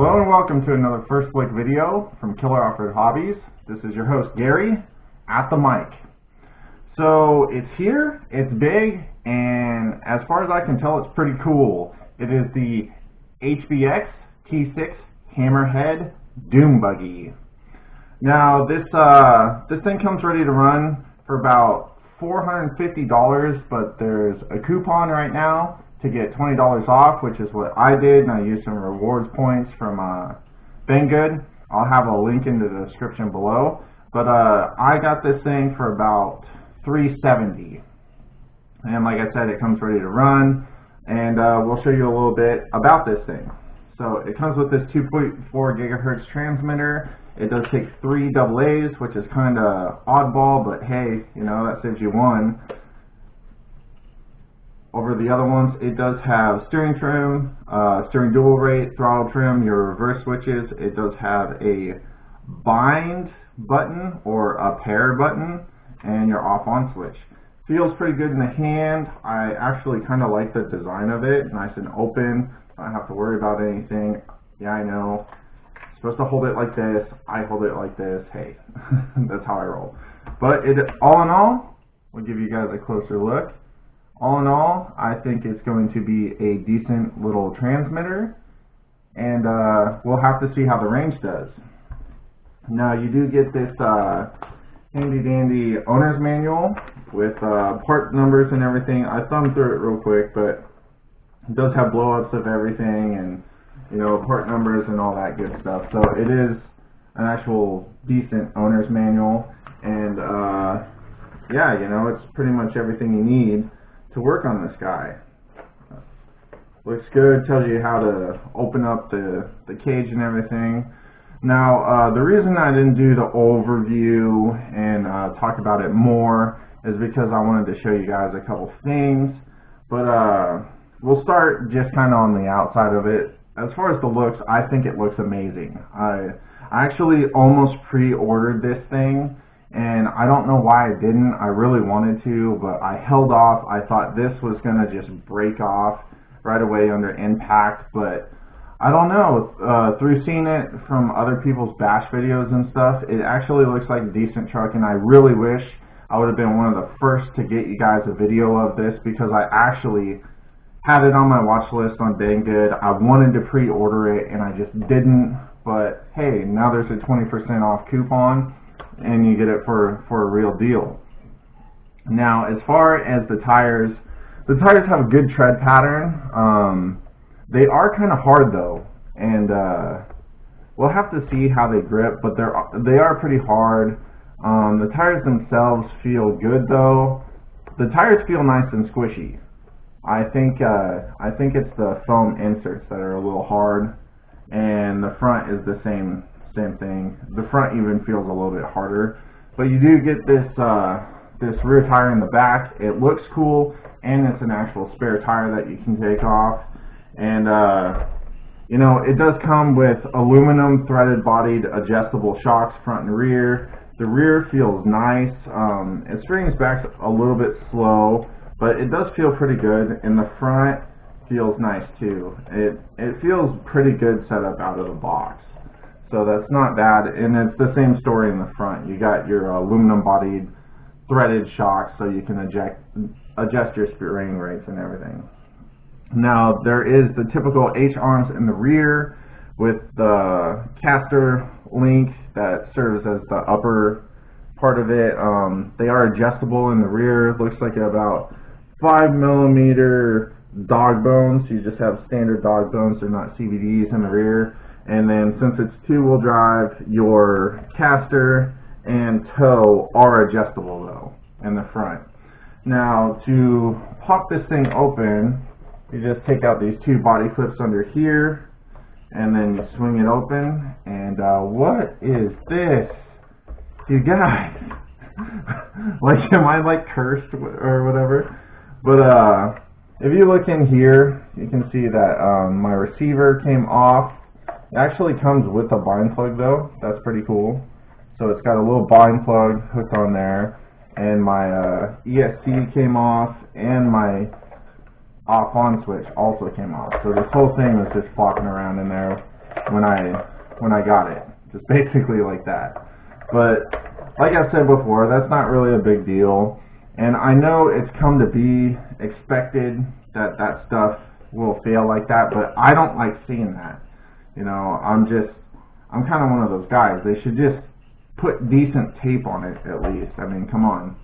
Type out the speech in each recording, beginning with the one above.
Hello and welcome to another First Flick video from Killer Off-Road Hobbies. This is your host Gary at the mic. So it's here, it's big, and as far as I can tell, it's pretty cool. It is the HBX T6 Hammerhead Doom Buggy. Now this thing comes ready to run for about $450, but there's a coupon right now to get $20 off, which is what I did, and I used some rewards points from Banggood. I'll have a link in the description below. But I got this thing for about $370, and like I said, it comes ready to run, and we'll show you a little bit about this thing. So it comes with this 2.4 gigahertz transmitter. It does take 3 AA's, which is kind of oddball, but hey, you know, that saves you one. Over the other ones, it does have steering trim, steering dual rate, throttle trim, your reverse switches. It does have a bind button or a pair button, and your off-on switch. Feels pretty good in the hand. I actually kind of like the design of it, nice and open. Don't have to worry about anything. Yeah, I know. Supposed to hold it like this. I hold it like this. Hey, that's how I roll. But all in all, we'll give you guys a closer look. All in all, I think it's going to be a decent little transmitter, and we'll have to see how the range does. Now, you do get this handy dandy owner's manual with part numbers and everything. I thumbed through it real quick, but it does have blow-ups of everything and, you know, part numbers and all that good stuff. So it is an actual decent owner's manual, and yeah, you know, it's pretty much everything you need to work on this guy. Looks good, tells you how to open up the cage and everything. Now, the reason I didn't do the overview and talk about it more is because I wanted to show you guys a couple things, but we'll start just kind of on the outside of it. As far as the looks, I think it looks amazing. I actually almost pre-ordered this thing, and I don't know why I didn't. I really wanted to, but I held off. I thought this was going to just break off right away under impact, but I don't know. Through seeing it from other people's bash videos and stuff, it actually looks like a decent truck, and I really wish I would have been one of the first to get you guys a video of this, because I actually had it on my watch list on Banggood. I wanted to pre-order it, and I just didn't, but hey, now there's a 20% off coupon, and you get it for a real deal. Now, as far as the tires have a good tread pattern. They are kind of hard though, and we'll have to see how they grip, but they are pretty hard. The tires themselves feel good though. The tires feel nice and squishy. I think it's the foam inserts that are a little hard, and the front is the same thing. The front even feels a little bit harder, but you do get this rear tire in the back. It looks cool, and it's an actual spare tire that you can take off. And you know, it does come with aluminum threaded bodied adjustable shocks front and rear. The rear feels nice. It springs back a little bit slow, but it does feel pretty good, and the front feels nice too. It feels pretty good set up out of the box. So that's not bad, and it's the same story in the front. You got your aluminum-bodied threaded shocks, so you can adjust your spring rates and everything. Now, there is the typical H-arms in the rear with the caster link that serves as the upper part of it. They are adjustable in the rear. It looks like about 5mm dog bones. You just have standard dog bones. They're not CVDs in the rear. And then since it's two-wheel drive, your caster and toe are adjustable though in the front. Now, to pop this thing open, you just take out these two body clips under here, and then you swing it open, and what is this? You guys, like, am I like cursed or whatever? But if you look in here, you can see that my receiver came off. It actually comes with a bind plug though. That's pretty cool. So it's got a little bind plug hooked on there, and my ESC came off, and my off-on switch also came off. So this whole thing was just flopping around in there when I got it. Just basically like that. But like I said before, that's not really a big deal. And I know it's come to be expected that that stuff will fail like that, but I don't like seeing that. You know, I'm kind of one of those guys. They should just put decent tape on it at least. I mean, come on.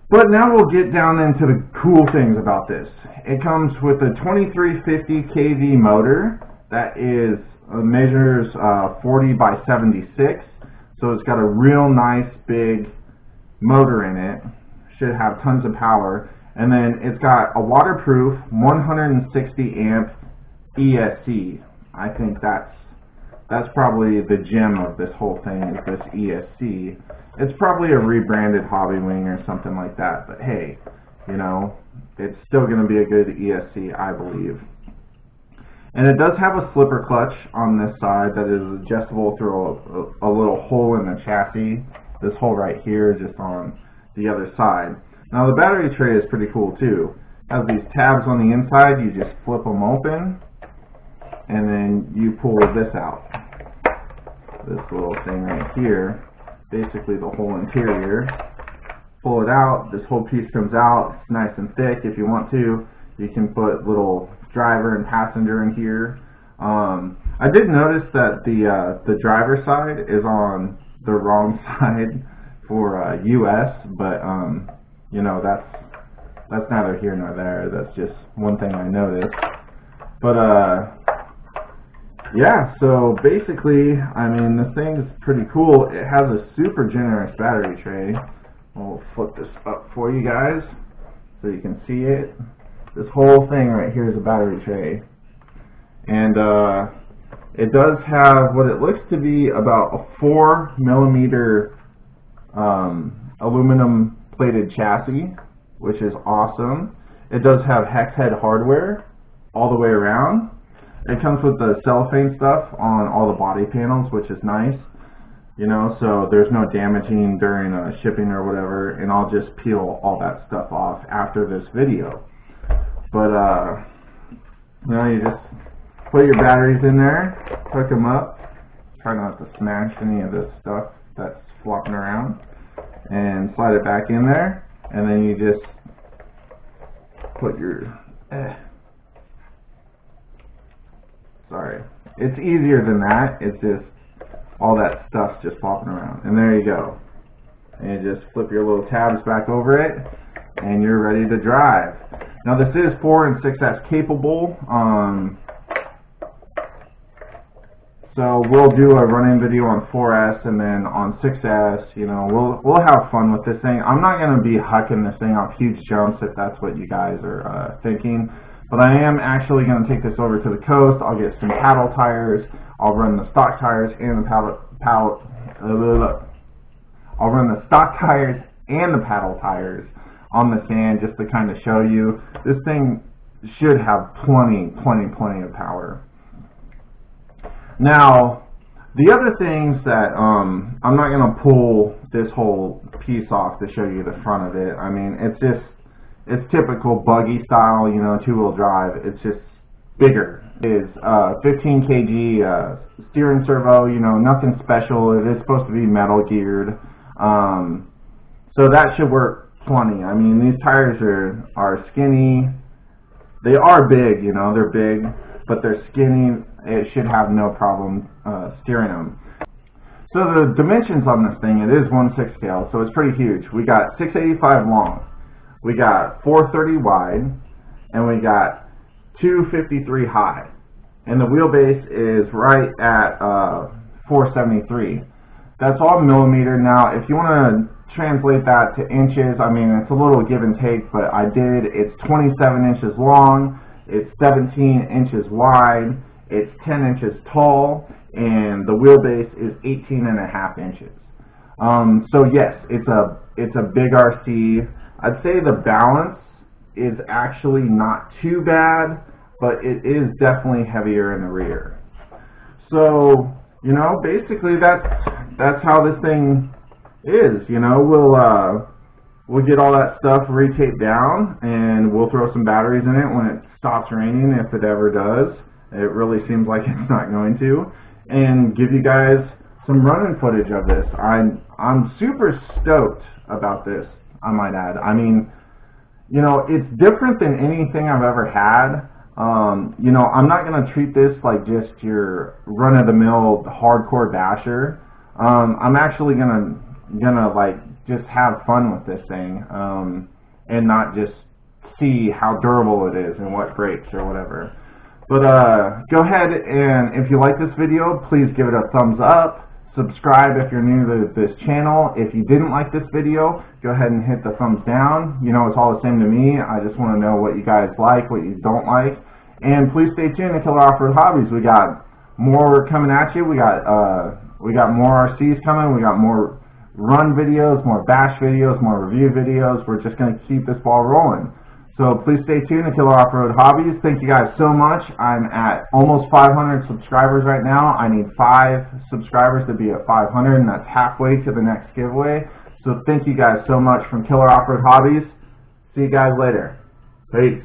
But now we'll get down into the cool things about this. It comes with a 2350 kV motor that measures 40 by 76. So it's got a real nice big motor in it. Should have tons of power. And then it's got a waterproof 160 amp ESC. I think that's probably the gem of this whole thing, is this ESC. It's probably a rebranded Hobby Wing or something like that, but hey, you know, it's still going to be a good ESC, I believe. And it does have a slipper clutch on this side that is adjustable through a little hole in the chassis. This hole right here is just on the other side. Now the battery tray is pretty cool too. It has these tabs on the inside. You just flip them open and then you pull this out. This little thing right here, basically the whole interior. Pull it out, this whole piece comes out. It's nice and thick. If you want to, you can put little driver and passenger in here. I did notice that the driver side is on the wrong side for US, but you know, that's neither here nor there. That's just one thing I noticed. But yeah, so basically, I mean, this thing's pretty cool. It has a super generous battery tray. I'll flip this up for you guys so you can see it. This whole thing right here is a battery tray. And it does have what it looks to be about a 4 millimeter aluminum plated chassis, which is awesome. It does have hex head hardware all the way around. It comes with the cellophane stuff on all the body panels, which is nice. You know, so there's no damaging during shipping or whatever, and I'll just peel all that stuff off after this video. But you know, you just put your batteries in there, hook them up, try not to smash any of this stuff that's flopping around, and slide it back in there, and then you just put your sorry, it's easier than that. It's just all that stuff just flopping around, and there you go. And you just flip your little tabs back over it, and you're ready to drive. Now this is 4 and 6S capable, so we'll do a running video on 4S, and then on 6S, you know, we'll have fun with this thing. I'm not going to be hucking this thing off huge jumps if that's what you guys are thinking, but I am actually going to take this over to the coast. I'll get some paddle tires. I'll run the stock tires and the I'll run the stock tires and the paddle tires on the sand just to kind of show you. This thing should have plenty of power. Now, the other things that I'm not going to pull this whole piece off to show you the front of it. I mean, it's typical buggy style, you know, 2-wheel drive. It's just bigger. It's 15 kg steering servo, you know, nothing special. It is supposed to be metal geared. So that should work plenty. I mean, these tires are skinny. They are big, you know, they're big, but they're skinny. It should have no problem steering them. So the dimensions on this thing, it is 1/6 scale, so it's pretty huge. We got 685 long, we got 430 wide, and we got 253 high. And the wheelbase is right at 473. That's all millimeter. Now, if you want to translate that to inches, I mean, it's a little give and take, but I did. It's 27 inches long, it's 17 inches wide, it's 10 inches tall, and the wheelbase is 18.5 inches. So yes, it's a big RC. I'd say the balance is actually not too bad, but it is definitely heavier in the rear. So, you know, basically that's how this thing is. You know, we'll get all that stuff retaped down, and we'll throw some batteries in it when it stops raining, if it ever does. It really seems like it's not going to, and give you guys some running footage of this. I'm super stoked about this, I might add. I mean, you know, it's different than anything I've ever had. You know, I'm not going to treat this like just your run-of-the-mill hardcore basher. I'm actually gonna like just have fun with this thing, and not just see how durable it is and what breaks or whatever. But go ahead, and if you like this video, please give it a thumbs up. Subscribe if you're new to this channel. If you didn't like this video, go ahead and hit the thumbs down. You know, it's all the same to me. I just want to know what you guys like, what you don't like. And please stay tuned to Killer Off-Road Hobbies. We got more coming at you. We got more RCs coming. We got more run videos, more bash videos, more review videos. We're just going to keep this ball rolling. So please stay tuned to Killer Off-Road Hobbies. Thank you guys so much. I'm at almost 500 subscribers right now. I need 5 subscribers to be at 500, and that's halfway to the next giveaway. So thank you guys so much from Killer Off-Road Hobbies. See you guys later. Peace.